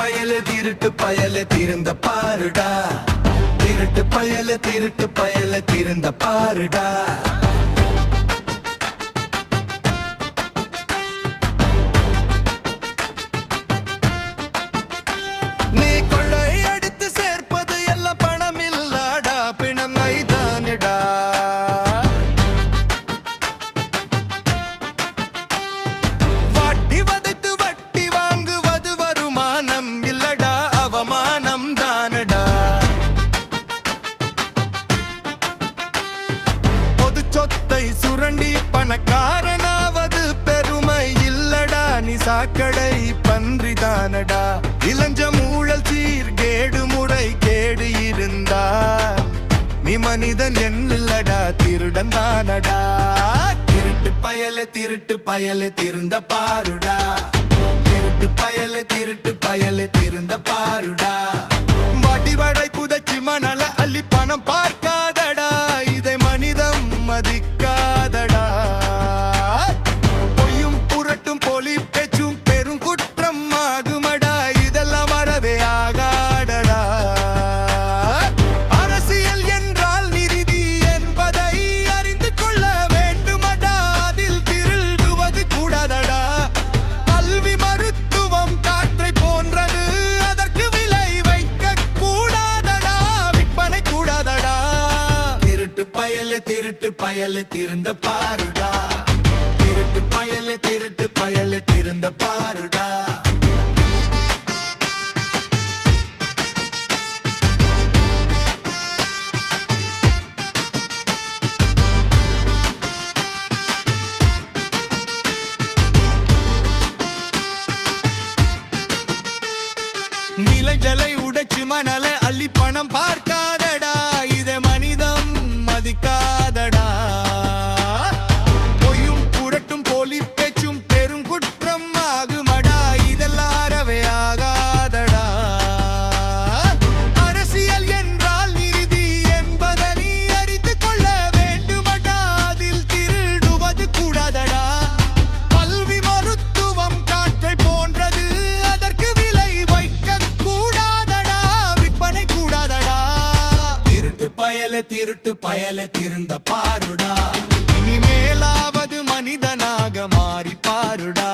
பயல திருந்த பாருடா. திருட்டு பயல திருந்த பாருடா. நீ கொள்ளை அடித்து சேர்ப்பது எல்லாம் பணம் இல்லாடா, பிணம் மைதானடா. வாட்டி வதைத்து வட்டி வாங்குவது வருமானம் இல்லடா, அவமானம் தானடா. பொது சொத்தை சுரண்டி பணக்காரனாவது பெருமை இல்லடா, நீ சாக்கடை பன்றி தானடா. இளஞ்ச மூழல் சீர்கேடு முறை கேடு இருந்தா நீ மனிதன் என்னடா, திருடன் தானடா. திருட்டு பயல திருந்த பாருடா. திருட்டு பயல திருந்த பாருடா. வாட்டி வடை புதைச்சி மணல அள்ளி பணம் பார்க்காதடா, இதை மனிதம் மதிக்காதடா. பொய்யும் புரட்டும் போலி பேச்சும் பெரும் குற்றம் ஆகுமடா, இதெல்லாம் வரவே ஆகாடடா. அரசியல் என்றால் நிதி என்பதை அறிந்து கொள்ள வேண்டுமடா, அதில் திருடுவது கூடாதடா. கல்வி மருத்துவம் காற்றை போன்றது, அதற்கு விலை வைக்க கூடாதடா, விற்பனை கூடாதடா. திருட்டு பயல திருந்த பாருடா. திருட்டு பயல திருந்த பாருடா. நிலைகளை உடைச்சு மணல அள்ளி பணம் பார்க்காதடா, இதை மனிதம் மதிக்காதடா. பொய்யும் புரட்டும் போலி பேச்சும் பெரும் குற்றம் ஆகுமடா, இதெல்லாம் அறவே ஆகாதடா. அரசியல் என்றால் நிதி என்பதை நீ அறிந்து கொள்ள வேண்டுமடா, அதில் திருடுவது கூடாதடா. கல்வி மருத்துவம் காற்றை போன்றது, அதற்கு விலை வைக்க கூடாதடா, விற்பனை கூடாதடா. திருட்டு பயல திருந்த பாருடா. இனிமேலாவது மனிதனாக மாறி பாருடா.